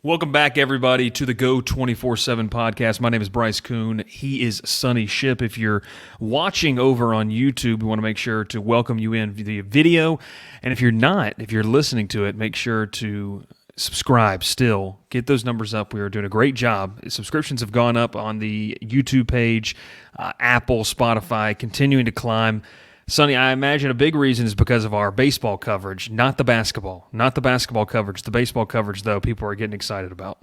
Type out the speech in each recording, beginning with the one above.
Welcome back, everybody, to the Go 24/7 podcast. My name is Bryce Koon. He is Sonny, Shipp. If you're watching over on YouTube, we want to make sure to welcome you in via video. And if you're not, if you're listening to it, make sure to subscribe still. Get those numbers up. We are doing a great job. Subscriptions have gone up on the YouTube page, Apple, Spotify, continuing to climb. Sonny, I imagine a big reason is because of our baseball coverage, not the basketball. Not the basketball coverage. The baseball coverage, though, people are getting excited about.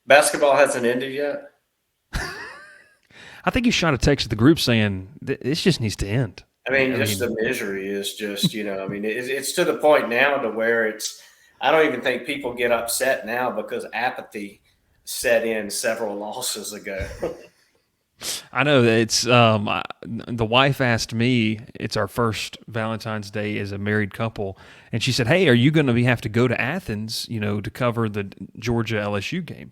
Basketball hasn't ended yet? I think you shot a text at the group saying this just needs to end. The misery is just, it's to the point now to where I don't even think people get upset now because apathy set in several losses ago. I know that it's the wife asked me, it's our first Valentine's Day as a married couple, and she said, "Hey, are you going to have to go to Athens, to cover the Georgia LSU game?"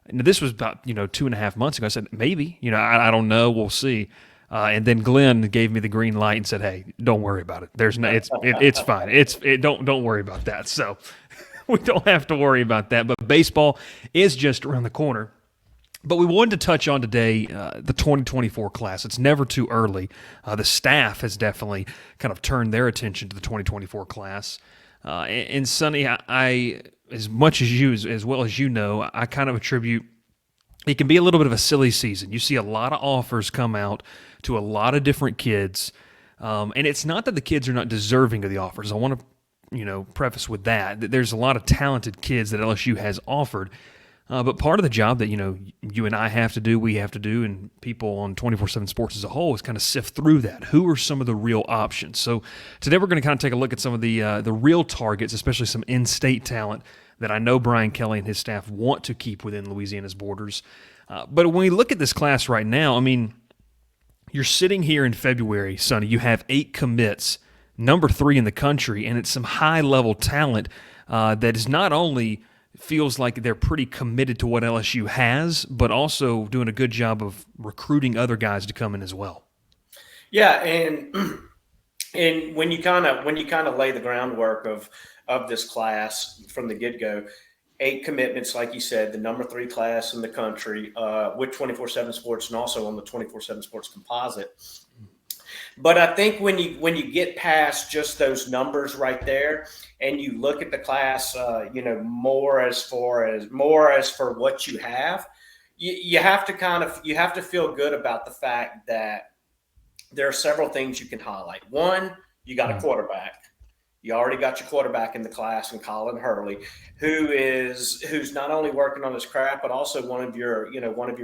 And this was about 2.5 months ago. I said, "Maybe, I don't know, we'll see." And then Glenn gave me the green light and said, "Hey, don't worry about it. There's no, it's fine. Don't worry about that." So we don't have to worry about that. But baseball is just around the corner. But we wanted to touch on today the 2024 class. It's never too early. The staff has definitely kind of turned their attention to the 2024 class. And Sonny, I as much as you, as well as you know, I kind of attribute it can be a little bit of a silly season. You see a lot of offers come out to a lot of different kids. And it's not that the kids are not deserving of the offers. I want to preface with that. There's a lot of talented kids that LSU has offered. But part of the job that, you and I have to do, we have to do, and people on 24/7 Sports as a whole is kind of sift through that. Who are some of the real options? So today we're going to kind of take a look at some of the real targets, especially some in-state talent that I know Brian Kelly and his staff want to keep within Louisiana's borders. But when we look at this class right now, you're sitting here in February, Sonny. You have 8 commits, number 3 in the country, and it's some high-level talent that is not only feels like they're pretty committed to what LSU has, but also doing a good job of recruiting other guys to come in as well. Yeah, and when you kind of lay the groundwork of this class from the get-go, 8 commitments, like you said, the number 3 class in the country with 24/7 Sports and also on the 24/7 Sports composite. But I think when you get past just those numbers right there, and you look at the class, more as for what you have, you have to feel good about the fact that there are several things you can highlight. One, you got a quarterback. You already got your quarterback in the class, in Colin Hurley, who's not only working on his craft, but also one of your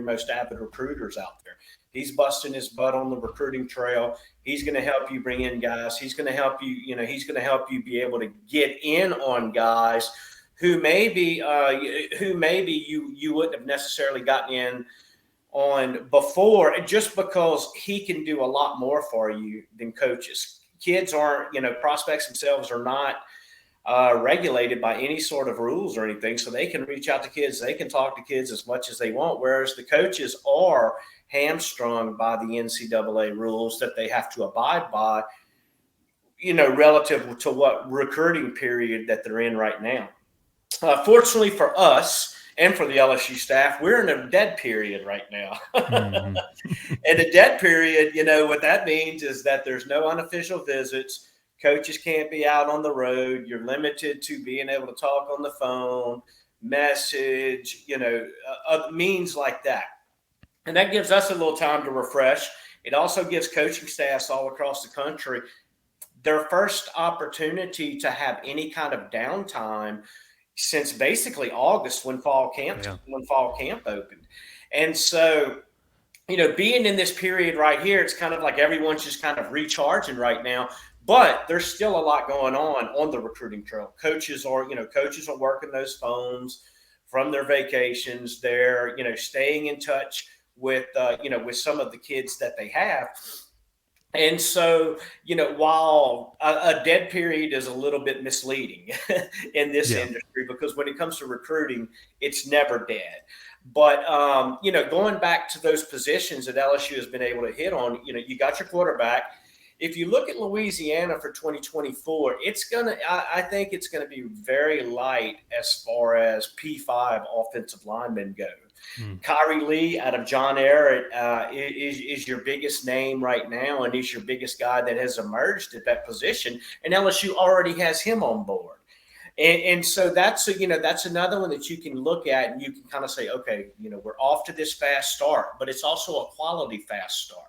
most avid recruiters out there. He's busting his butt on the recruiting trail. He's going to help you bring in guys. He's going to help you, he's going to help you be able to get in on guys who maybe you wouldn't have necessarily gotten in on before, just because he can do a lot more for you than coaches. Kids aren't, prospects themselves are not regulated by any sort of rules or anything, so they can reach out to kids. They can talk to kids as much as they want, whereas the coaches are hamstrung by the NCAA rules that they have to abide by, relative to what recruiting period that they're in right now. Fortunately for us and for the LSU staff, we're in a dead period right now. Mm-hmm. And the dead period, what that means is that there's no unofficial visits. Coaches can't be out on the road. You're limited to being able to talk on the phone, message, means like that. And that gives us a little time to refresh. It also gives coaching staffs all across the country their first opportunity to have any kind of downtime since basically August when fall camp opened. And so, being in this period right here, it's kind of like everyone's just kind of recharging right now. But there's still a lot going on the recruiting trail. Coaches are working those phones from their vacations. They're, staying in touch with some of the kids that they have. And so, while a dead period is a little bit misleading in this industry, because when it comes to recruiting, it's never dead. But, going back to those positions that LSU has been able to hit on, you got your quarterback. if you look at Louisiana for 2024, I think it's gonna be very light as far as P5 offensive linemen go. Mm. Kyrie Lee out of John Ehret is your biggest name right now, and he's your biggest guy that has emerged at that position. And LSU already has him on board. And so that's that's another one that you can look at and you can kind of say, okay, we're off to this fast start, but it's also a quality fast start.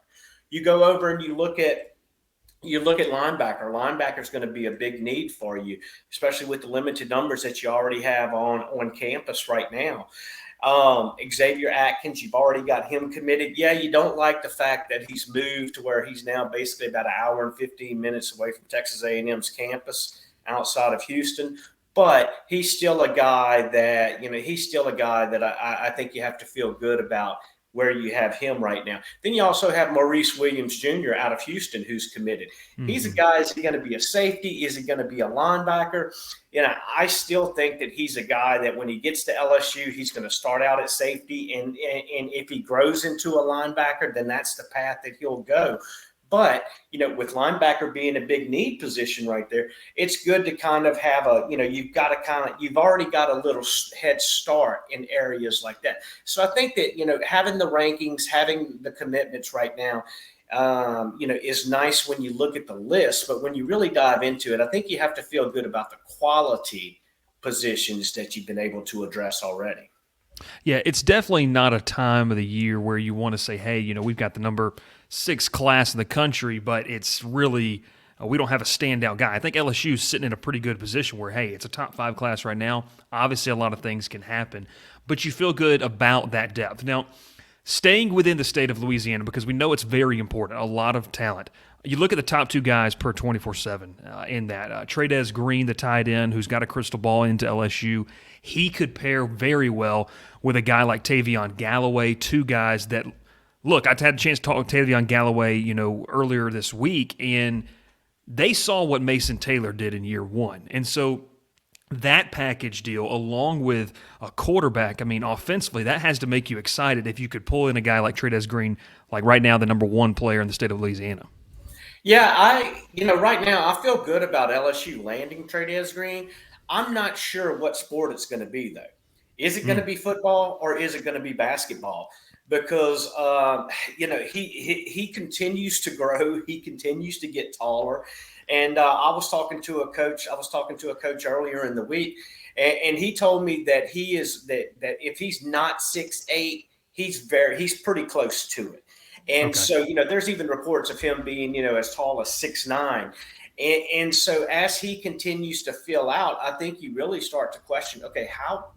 You go over and you look at linebacker. Linebacker is going to be a big need for you, especially with the limited numbers that you already have on campus right now. Xavier Atkins, you've already got him committed. Yeah, you don't like the fact that he's moved to where he's now basically about an hour and 15 minutes away from Texas A&M's campus outside of Houston. But he's still a guy that, I think you have to feel good about where you have him right now. Then you also have Maurice Williams Jr. out of Houston who's committed. Mm-hmm. He's a guy, is he going to be a safety? Is he going to be a linebacker? I still think that he's a guy that when he gets to LSU, he's going to start out at safety. And if he grows into a linebacker, then that's the path that he'll go. But, with linebacker being a big need position right there, it's good to kind of have you've already got a little head start in areas like that. So I think that, having the rankings, having the commitments right now, is nice when you look at the list. But when you really dive into it, I think you have to feel good about the quality positions that you've been able to address already. Yeah, it's definitely not a time of the year where you want to say, hey, we've got the number 6 class in the country, but it's really we don't have a standout guy. I think LSU is sitting in a pretty good position where, hey, it's a top 5 class right now. Obviously, a lot of things can happen, but you feel good about that depth. Now, staying within the state of Louisiana, because we know it's very important, a lot of talent. You look at the top 2 guys per 24/7 in that. Tradez Green, the tight end, who's got a crystal ball into LSU. He could pair very well with a guy like Tavion Galloway, 2 guys that, look, I had a chance to talk with Tavion Galloway, earlier this week, and they saw what Mason Taylor did in year 1. And so that package deal, along with a quarterback, offensively, that has to make you excited if you could pull in a guy like Tradez Green, like right now the number 1 player in the state of Louisiana. Yeah, right now I feel good about LSU landing Tradez Green. I'm not sure what sport it's going to be, though. Is it going to be football or is it going to be basketball? Because he continues to grow, he continues to get taller, and I was talking to a coach earlier in the week, and he told me that that if he's not 6'8", he's pretty close to it. And okay. So, there's even reports of him being, as tall as 6'9". And so as he continues to fill out, I think you really start to question, okay, how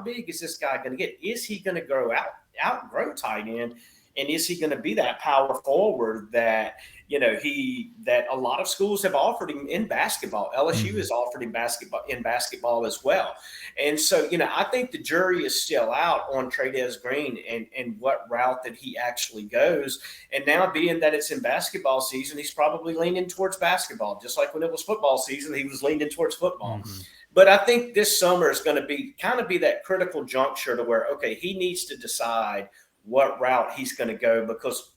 big is this guy going to get? Is he going to outgrow tight end? And is he going to be that power forward that, that a lot of schools have offered him in basketball? LSU has offered him basketball as well. And so, I think the jury is still out on Tradez Green and what route that he actually goes. And now being that it's in basketball season, he's probably leaning towards basketball. Just like when it was football season, he was leaning towards football. Mm-hmm. But I think this summer is going to be that critical juncture to where, okay, he needs to decide what route he's going to go, because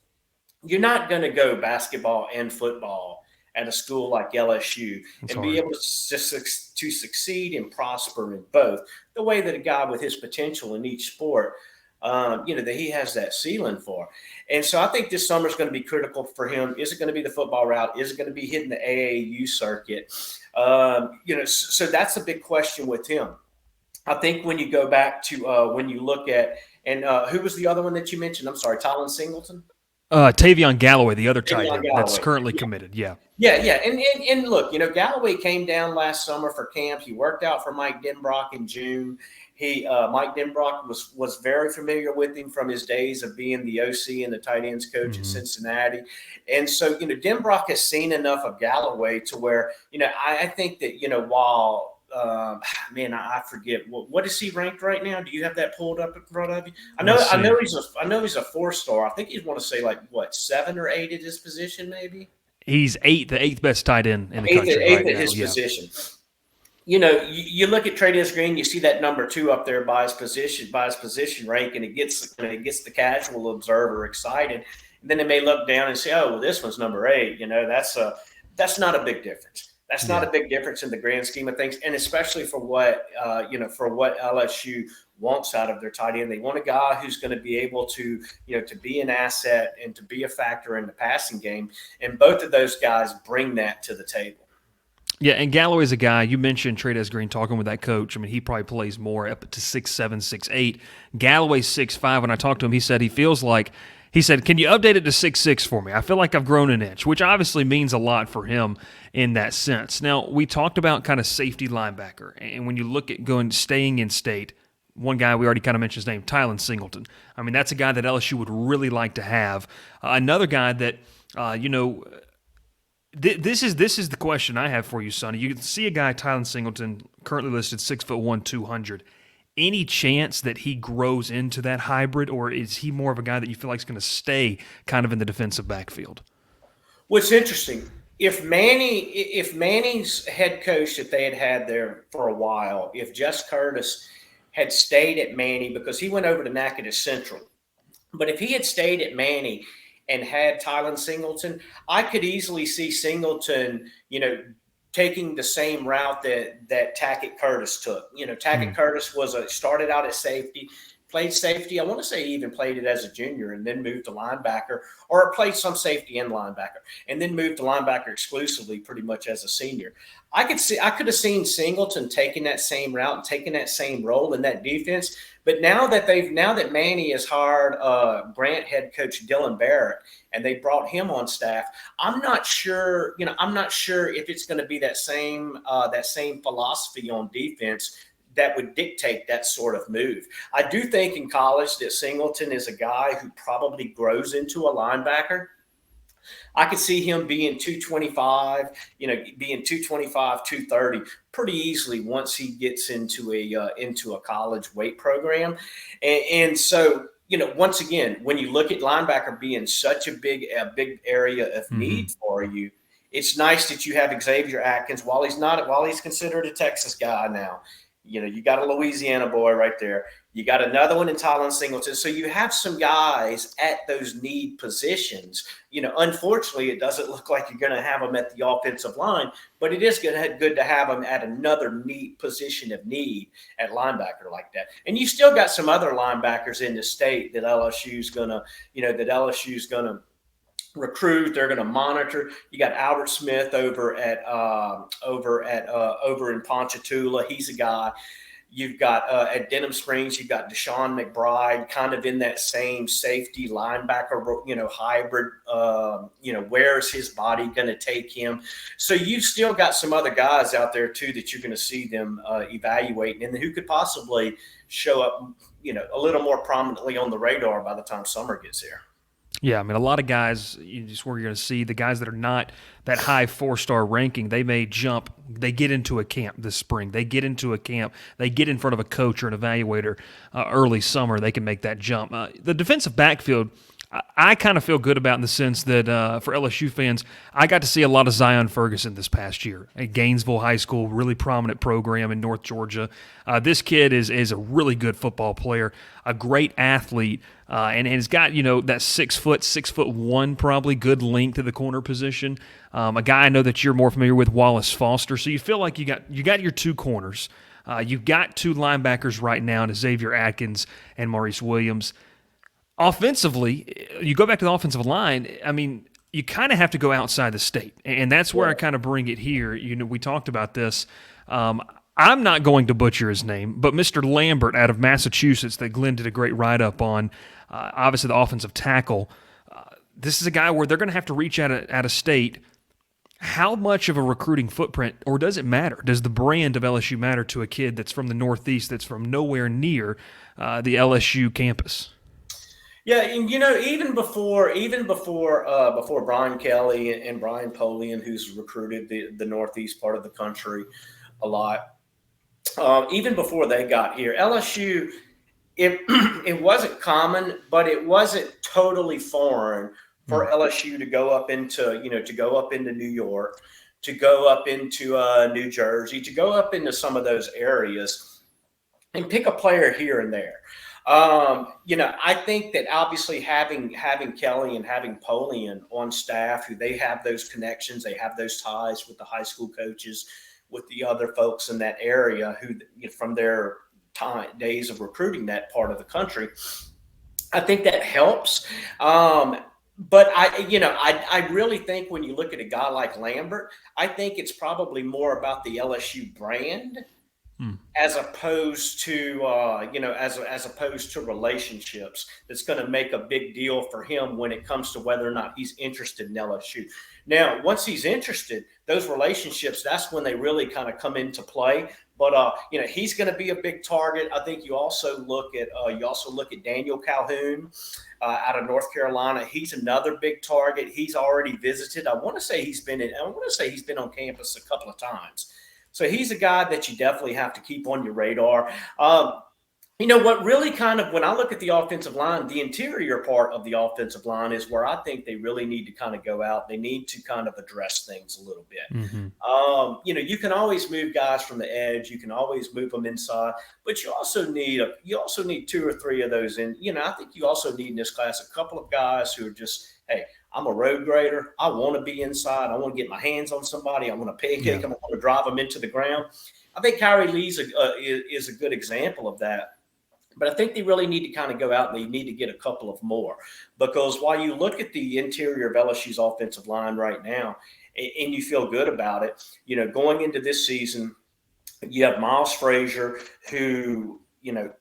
you're not going to go basketball and football at a school like LSU and be able to succeed and prosper in both the way that a guy with his potential in each sport, that he has that ceiling for. And so I think this summer is going to be critical for him. Is it going to be the football route? Is it going to be hitting the AAU circuit? So that's a big question with him. I think when you go back to when you look at, and who was the other one that you mentioned? I'm sorry, Tylen Singleton? Tavion Galloway, the other tight end that's currently committed. Yeah. And look, Galloway came down last summer for camp. He worked out for Mike Denbrock in June. Mike Denbrock was very familiar with him from his days of being the OC and the tight ends coach in Cincinnati. And so, Denbrock has seen enough of Galloway to where, I think that, while I forget what is he ranked right now? Do you have that pulled up in front of you? I know he's a 4-star. I think he'd want to say 7 or 8 at his position, maybe. He's the eighth best tight end in the country. Eighth at his position. You look at Tradez Green, you see that number 2 up there by his position rank, and it gets the casual observer excited. And then they may look down and say, oh, well, this one's number 8. That's not a big difference. That's not Yeah. a big difference in the grand scheme of things, and especially for what for what LSU wants out of their tight end. They want a guy who's going to be able to to be an asset and to be a factor in the passing game, and both of those guys bring that to the table. Yeah, and Galloway's a guy, you mentioned Trades Green talking with that coach. I mean, he probably plays more up to 6'7", 6'8". Galloway's 6'5". When I talked to him, he said he feels like, he said, can you update it to 6'6" for me? I feel like I've grown an inch, which obviously means a lot for him in that sense. Now, we talked about kind of safety linebacker, and when you look at staying in state, one guy we already kind of mentioned his name, Tylen Singleton. I mean, that's a guy that LSU would really like to have. Another guy that, this is the question I have for you, Sonny. You can see a guy, Tylen Singleton, currently listed 6'1", 200. Any chance that he grows into that hybrid, or is he more of a guy that you feel like is going to stay kind of in the defensive backfield? What's interesting, if Manny's head coach that they had there for a while, if Jess Curtis had stayed at Manny, because he went over to Natchitoches Central, but if he had stayed at Manny and had Tylen Singleton, I could easily see Singleton, taking the same route that Tackett Curtis took. Tackett Curtis started out at safety, played safety. I want to say he even played it as a junior and then moved to linebacker, or played some safety and linebacker, and then moved to linebacker exclusively pretty much as a senior. I could have seen Singleton taking that same route and taking that same role in that defense. But now that Manny has hired Grant head coach Dylan Barrett and they brought him on staff, I'm not sure if it's going to be that same philosophy on defense that would dictate that sort of move. I do think in college that Singleton is a guy who probably grows into a linebacker. I could see him being 225, being 225, 230 pretty easily once he gets into a college weight program. And so, once again, when you look at linebacker being such a big area of need for you, it's nice that you have Xavier Atkins while he's considered a Texas guy now. You got a Louisiana boy right there. You got another one in Tylen Singleton. So you have some guys at those need positions. Unfortunately, it doesn't look like you're going to have them at the offensive line, but it is good to have them at another position of need at linebacker like that. And you still got some other linebackers in the state that LSU's going to recruit. They're going to monitor. You got Albert Smith over in Ponchatoula. He's a guy. You've got at Denham Springs, you've got Deshaun McBride, kind of in that same safety linebacker, hybrid. Where's his body going to take him? So you've still got some other guys out there too that you're going to see them evaluating, and who could possibly show up, a little more prominently on the radar by the time summer gets here. Yeah, I mean, a lot of guys, where you're going to see the guys that are not that high 4-star ranking, they may jump. They get into a camp this spring. They get into a camp. They get in front of a coach or an evaluator early summer. They can make that jump. The defensive backfield, I kind of feel good about in the sense that for LSU fans, I got to see a lot of Zion Ferguson this past year at Gainesville High School, really prominent program in North Georgia. This kid is a really good football player, a great athlete, and has got that 6'1" probably good length to the corner position. A guy I know that you're more familiar with, Wallace Foster. So you feel like you got your two corners. You've got two linebackers right now, to Xavier Atkins and Maurice Williams. Offensively, you go back to the offensive line, I mean, you kind of have to go outside the state, and that's where I kind of bring it here. We talked about this. I'm not going to butcher his name, but Mr. Lambert out of Massachusetts that Glenn did a great write-up on, obviously the offensive tackle. This is a guy where they're going to have to reach out of state. How much of a recruiting footprint, or does it matter? Does the brand of LSU matter to a kid that's from the Northeast, that's from nowhere near the LSU campus? Yeah, and even before Brian Kelly and Brian Polian, who's recruited the Northeast part of the country a lot, even before they got here, LSU, it wasn't common, but it wasn't totally foreign for LSU to go up into New York, to go up into New Jersey, to go up into some of those areas and pick a player here and there. I think that obviously having Kelly and having Polian on staff, who they have those connections, they have those ties with the high school coaches, with the other folks in that area who, from their days of recruiting that part of the country, I think that helps. But I really think when you look at a guy like Lambert, I think it's probably more about the LSU brand as opposed to as opposed to relationships. That's going to make a big deal for him when it comes to whether or not he's interested in LSU. Now, once he's interested, those relationships, that's when they really kind of come into play. But he's going to be a big target. I think you also look at Daniel Calhoun out of North Carolina. He's another big target. He's already visited. I want to say he's been on campus a couple of times. So he's a guy that you definitely have to keep on your radar. What really kind of, when I look at the offensive line, the interior part of the offensive line is where I think they really need to kind of go out. They need to kind of address things a little bit. Mm-hmm. You can always move guys from the edge. You can always move them inside, but you also need 2 or 3 of those. And, I think you also need in this class a couple of guys who are just, hey, I'm a road grader. I want to be inside. I want to get my hands on somebody. I want to pancake them. I want to drive them into the ground. I think Kyrie Lee's is a good example of that. But I think they really need to kind of go out and they need to get a couple of more, because while you look at the interior of LSU's offensive line right now and you feel good about it, going into this season, you have Miles Frazier who,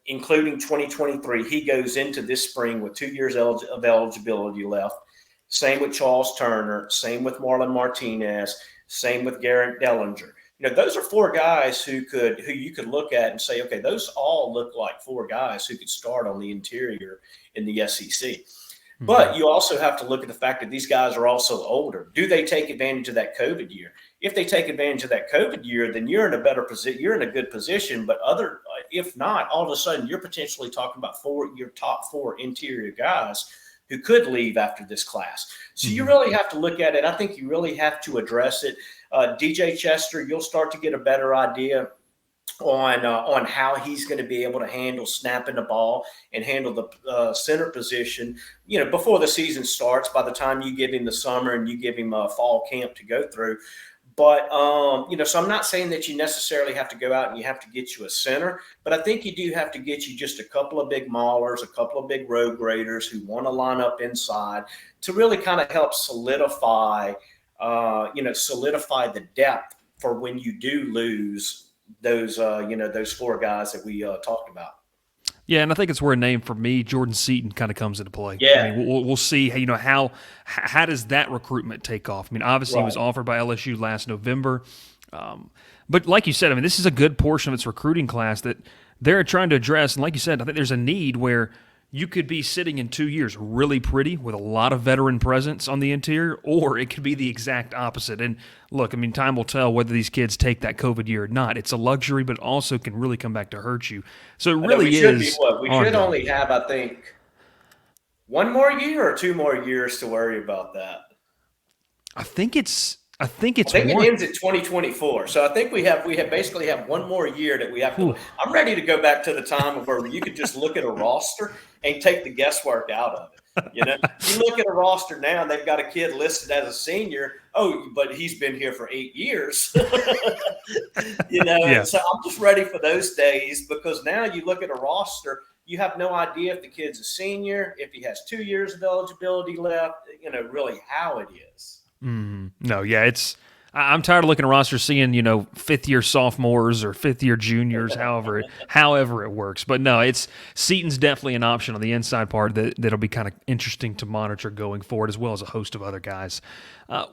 including 2023, he goes into this spring with 2 years of eligibility left. Same with Charles Turner, same with Marlon Martinez, same with Garrett Dellinger. Those are 4 guys who you could look at and say, okay, those all look like 4 guys who could start on the interior in the SEC. Mm-hmm. But you also have to look at the fact that these guys are also older. Do they take advantage of that COVID year? If they take advantage of that COVID year, then you're in a better position. You're in a good position. But if not, all of a sudden you're potentially talking about your top 4 interior guys who could leave after this class. So you really have to look at it. I think you really have to address it. DJ Chester, you'll start to get a better idea on how he's going to be able to handle snapping the ball and handle the center position, before the season starts, by the time you give him the summer and you give him a fall camp to go through. But, so I'm not saying that you necessarily have to go out and you have to get you a center, but I think you do have to get you just a couple of big maulers, a couple of big road graders who want to line up inside to really kind of help solidify the depth for when you do lose those 4 guys that we talked about. Yeah, and I think it's where a name for me, Jordan Seaton, kind of comes into play. Yeah, I mean, we'll see. How does that recruitment take off? I mean, obviously, He was offered by LSU last November, but like you said, I mean, this is a good portion of its recruiting class that they're trying to address. And like you said, I think there's a need where you could be sitting in 2 years really pretty with a lot of veteran presence on the interior, or it could be the exact opposite. And look, I mean, time will tell whether these kids take that COVID year or not. It's a luxury, but also can really come back to hurt you. So it really is. We should only have, I think, 1 more year or 2 more years to worry about that. I think it ends at 2024. So I think we basically have 1 more year that we have to. I'm ready to go back to the time where you could just look at a roster and take the guesswork out of it. You look at a roster now and they've got a kid listed as a senior. Oh, but he's been here for 8 years. Yeah. So I'm just ready for those days, because now you look at a roster, you have no idea if the kid's a senior, if he has 2 years of eligibility left, really how it is. No, yeah, I'm tired of looking at rosters seeing, 5th-year sophomores or 5th-year juniors, however it works. But no, Seaton's definitely an option on the inside part that'll be kind of interesting to monitor going forward, as well as a host of other guys.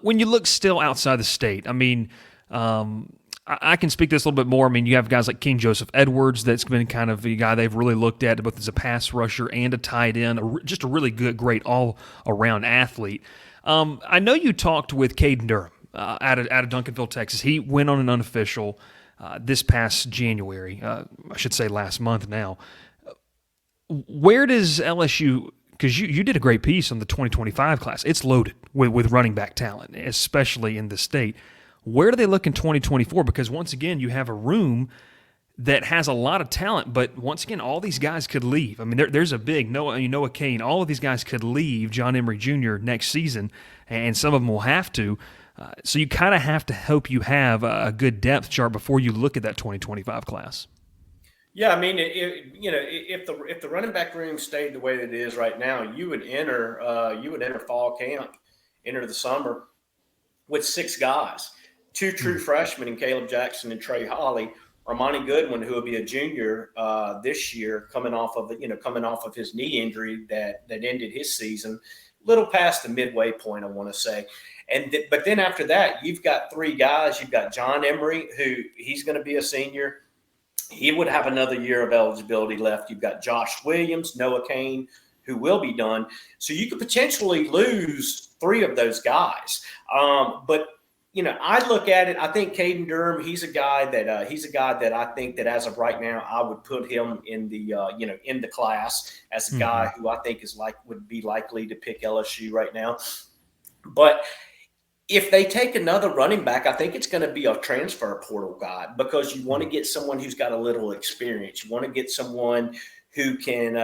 When you look still outside the state, I mean, I can speak this a little bit more. I mean, you have guys like King Joseph Edwards that's been kind of a guy they've really looked at both as a pass rusher and a tight end, just a really great all-around athlete. I know you talked with Caden Durham out of Duncanville, Texas. He went on an unofficial this past January, I should say last month now. Where does LSU – because you did a great piece on the 2025 class. It's loaded with running back talent, especially in the state. Where do they look in 2024? Because once again, you have a room that has a lot of talent, but once again, all these guys could leave. I mean, there's a big Noah Kane. All of these guys could leave John Emery Jr. next season, and some of them will have to. So you kind of have to hope you have a good depth chart before you look at that 2025 class. Yeah, I mean, if the running back room stayed the way that it is right now, you would enter fall camp, enter the summer with 6 guys, 2 true freshmen in Caleb Jackson and Trey Holly, Armani Goodwin, who will be a junior this year, coming off of his knee injury that ended his season, little past the midway point, I want to say. But then after that, you've got 3 guys. You've got John Emery, who he's going to be a senior. He would have another year of eligibility left. You've got Josh Williams, Noah Kane, who will be done. So you could potentially lose 3 of those guys. But I look at it. I think Caden Durham. He's a guy that I think that as of right now, I would put him in the in the class as a guy who I think would be likely to pick LSU right now. But if they take another running back, I think it's going to be a transfer portal guy, because you want to get someone who's got a little experience. You want to get someone who can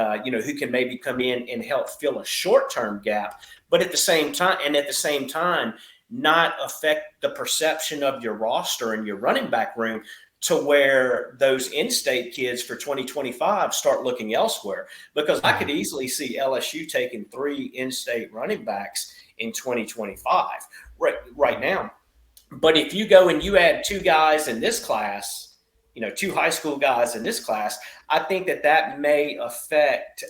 maybe come in and help fill a short-term gap, but at the same time, not affect the perception of your roster and your running back room to where those in-state kids for 2025 start looking elsewhere. Because I could easily see LSU taking 3 in-state running backs in 2025 right now. But if you go and you add 2 guys in this class, 2 high school guys in this class, I think that may affect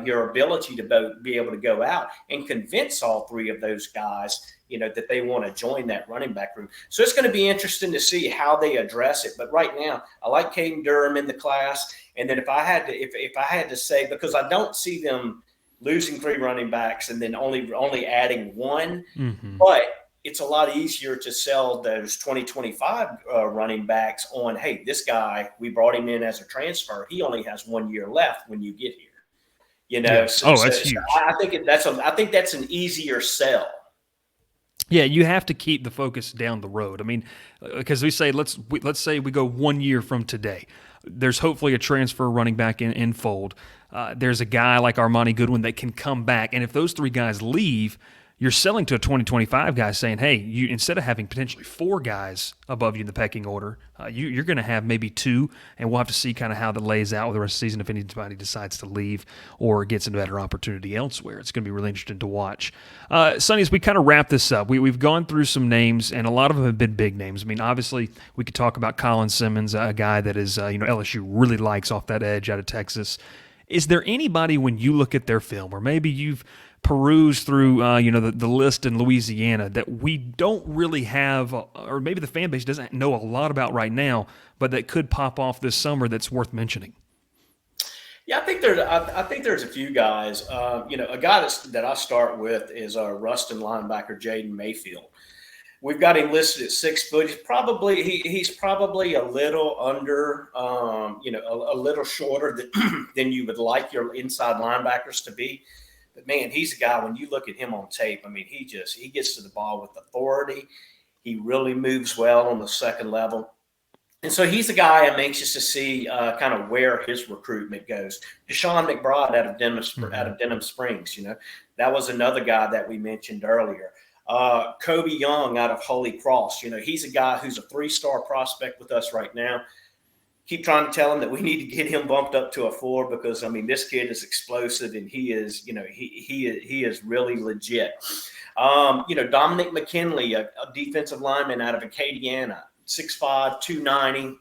your ability to be able to go out and convince all 3 of those guys, that they want to join that running back room. So it's going to be interesting to see how they address it. But right now, I like Caden Durham in the class. And then if I had to say, because I don't see them losing 3 running backs and then only adding 1, but it's a lot easier to sell those 2025 running backs on, hey, this guy, we brought him in as a transfer. He only has 1 year left when you get here. That's huge. I think that's an easier sell. Yeah, you have to keep the focus down the road. I mean, because we say let's say we go 1 year from today. There's hopefully a transfer running back in fold. There's a guy like Armani Goodwin that can come back, and if those 3 guys leave, you're selling to a 2025 guy saying, hey, you instead of having potentially 4 guys above you in the pecking order, you're going to have maybe 2, and we'll have to see kind of how that lays out with the rest of the season if anybody decides to leave or gets a better opportunity elsewhere. It's going to be really interesting to watch. Sonny, as we kind of wrap this up, we've gone through some names, and a lot of them have been big names. I mean, obviously, we could talk about Colin Simmons, a guy that is LSU really likes off that edge out of Texas. Is there anybody, when you look at their film, or maybe you've perused through the list in Louisiana, that we don't really have, or maybe the fan base doesn't know a lot about right now, but that could pop off this summer that's worth mentioning? Yeah, I think there's a few guys. A guy that I start with is Ruston linebacker Jaden Mayfield. We've got him listed at 6 foot. He's probably a little under, a little shorter than you would like your inside linebackers to be. But man, he's a guy, when you look at him on tape, I mean, he gets to the ball with authority. He really moves well on the second level. And so he's a guy I'm anxious to see kind of where his recruitment goes. Deshaun McBride out of Denham Springs, that was another guy that we mentioned earlier. Kobe Young out of Holy Cross, he's a guy who's a 3-star prospect with us right now. Keep trying to tell him that we need to get him bumped up to a 4, because I mean, this kid is explosive and he is, he is really legit. Dominic McKinley, a defensive lineman out of Acadiana, 6'5", 290.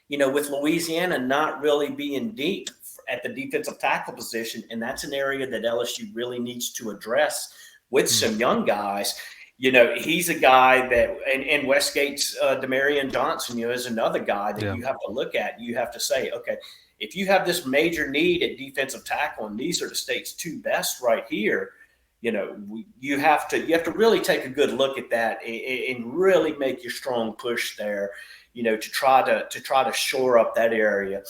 With Louisiana not really being deep at the defensive tackle position, and that's an area that LSU really needs to address with some young guys. He's a guy that, and Westgate's Demarion Johnson, is another guy that you have to look at. You have to say, okay, if you have this major need at defensive tackle, and these are the state's 2 best right here, you have to really take a good look at that and really make your strong push there, to try to shore up that area.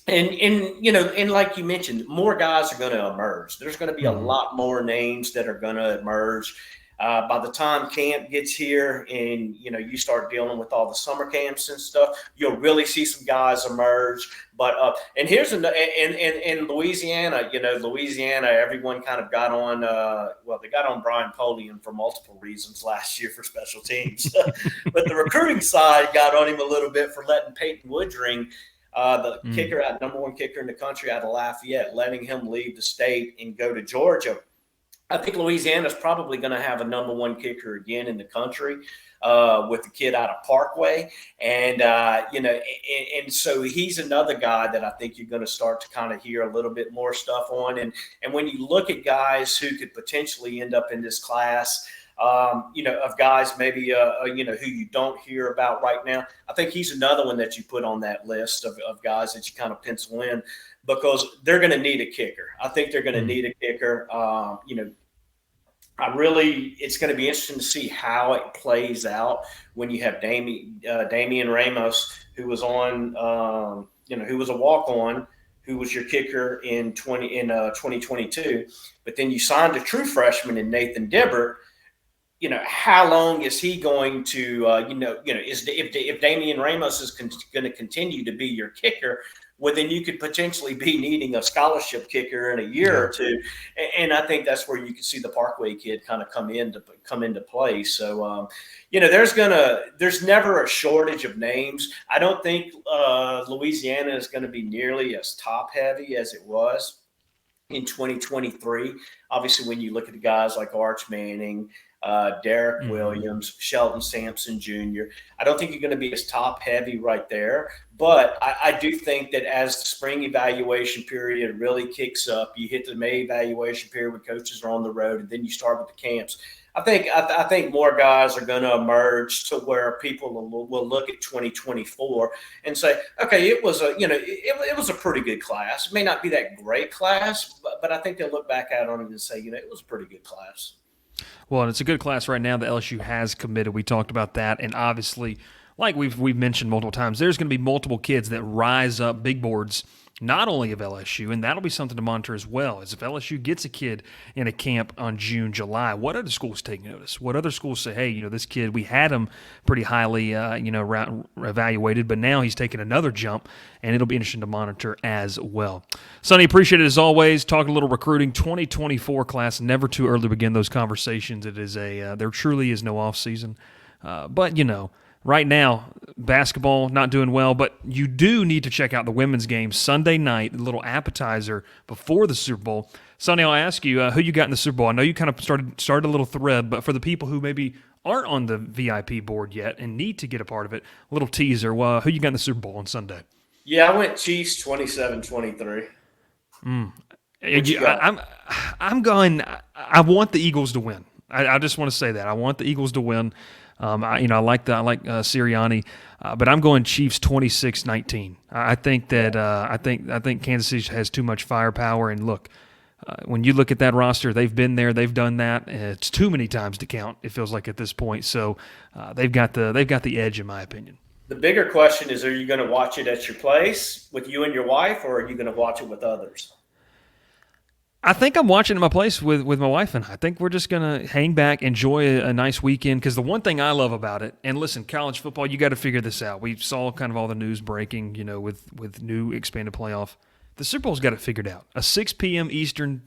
And like you mentioned, more guys are going to emerge. There's going to be a lot more names that are going to emerge. By the time camp gets here and, you start dealing with all the summer camps and stuff, you'll really see some guys emerge. But and here's in Louisiana, Louisiana, everyone kind of got on. They got on Brian Polian for multiple reasons last year for special teams, but the recruiting side got on him a little bit for letting Peyton Woodring, the kicker, number one kicker in the country out of Lafayette, letting him leave the state and go to Georgia. I think Louisiana is probably going to have a number one kicker again in the country with the kid out of Parkway. And, and so he's another guy that I think you're going to start to kind of hear a little bit more stuff on. And when you look at guys who could potentially end up in this class, of guys maybe, who you don't hear about right now, I think he's another one that you put on that list of guys that you kind of pencil in, because they're going to need a kicker. I think they're going to need a kicker. It's going to be interesting to see how it plays out when you have Damian Ramos, who was on, who was a walk-on, who was your kicker in 2022, but then you signed a true freshman in Nathan Dibbert. How long is he going to, if Damian Ramos is going to continue to be your kicker, well, then you could potentially be needing a scholarship kicker in a year or two. And I think that's where you can see the Parkway kid kind of come into play. So, there's never a shortage of names. I don't think Louisiana is going to be nearly as top heavy as it was in 2023. Obviously, when you look at the guys like Arch Manning, Derek Williams, Shelton Sampson Jr., I don't think you're going to be as top heavy right there. But I do think that as the spring evaluation period really kicks up, you hit the May evaluation period when coaches are on the road, and then you start with the camps. I think more guys are going to emerge to where people will look at 2024 and say, okay, it was a pretty good class. It may not be that great class, but I think they'll look back at it and say, it was a pretty good class. Well, and it's a good class right now that LSU has committed. We talked about that, and obviously, like we've mentioned multiple times, there's going to be multiple kids that rise up big boards, not only of LSU, and that'll be something to monitor as well, is if LSU gets a kid in a camp on June, July, what other schools take notice? What other schools say, hey, this kid, we had him pretty highly, evaluated, but now he's taking another jump, and it'll be interesting to monitor as well. Sonny, appreciate it as always. Talking a little recruiting, 2024 class, never too early to begin those conversations. It is there truly is no off season, but right now, basketball not doing well, but you do need to check out the women's game Sunday night, a little appetizer before the Super Bowl. Sonny, I'll ask you who you got in the Super Bowl. I know you kind of started a little thread, but for the people who maybe aren't on the VIP board yet and need to get a part of it, a little teaser. Who you got in the Super Bowl on Sunday? Yeah, I went Chiefs 27-23. I'm going. I want the Eagles to win. I just want to say that I want the Eagles to win. I like Sirianni, but I'm going Chiefs 26-19. I think that I think Kansas City has too much firepower. And look, when you look at that roster, they've been there, they've done that. It's too many times to count. It feels like at this point. So they've got the edge, in my opinion. The bigger question is: are you going to watch it at your place with you and your wife, or are you going to watch it with others? I think I'm watching at my place with my wife, and I think we're just going to hang back, enjoy a nice weekend, because the one thing I love about it, and listen, college football, you got to figure this out. We saw kind of all the news breaking, with new expanded playoff. The Super Bowl's got it figured out. A 6 p.m. Eastern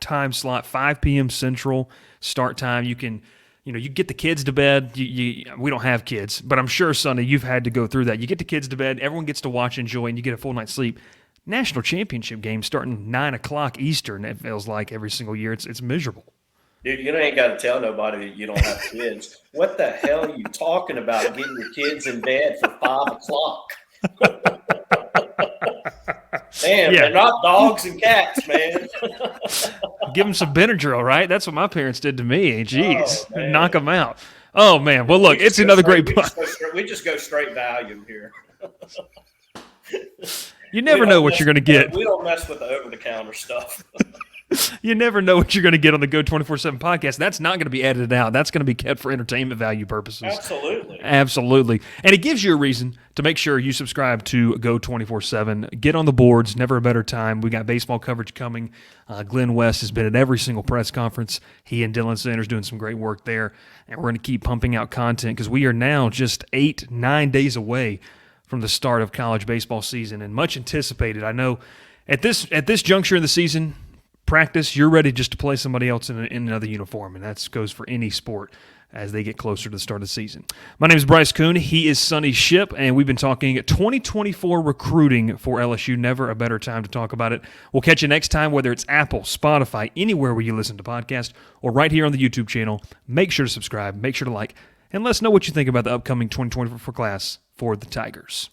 time slot, 5 p.m. Central start time. You can, you get the kids to bed. We don't have kids, but I'm sure, Sonny, you've had to go through that. You get the kids to bed, everyone gets to watch, enjoy, and you get a full night's sleep. National championship game starting 9 o'clock Eastern, it feels like every single year. It's miserable. Dude, you ain't got to tell nobody that you don't have kids. What the hell are you talking about getting your kids in bed for 5 o'clock? Man, they're not dogs and cats, man. Give them some Benadryl, right? That's what my parents did to me. Jeez, knock them out. Oh, man. Well, look, it's another great – we just go straight value here. You never know what you're going to get. We don't mess with the over-the-counter stuff. You never know what you're going to get on the Go 24/7 podcast. That's not going to be edited out. That's going to be kept for entertainment value purposes. Absolutely. Absolutely. And it gives you a reason to make sure you subscribe to Go 24/7. Get on the boards. Never a better time. We got baseball coverage coming. Glenn West has been at every single press conference. He and Dylan Sanders doing some great work there. And we're going to keep pumping out content because we are now just 8-9 days away from the start of college baseball season, and much anticipated. I know at this juncture in the season, practice, you're ready just to play somebody else in another uniform, and that goes for any sport as they get closer to the start of the season. My name is Bryce Koon. He is Sonny Shipp, and we've been talking 2024 recruiting for LSU. Never a better time to talk about it. We'll catch you next time, whether it's Apple, Spotify, anywhere where you listen to podcasts, or right here on the YouTube channel. Make sure to subscribe, make sure to like, and let us know what you think about the upcoming 2024 class for the Tigers.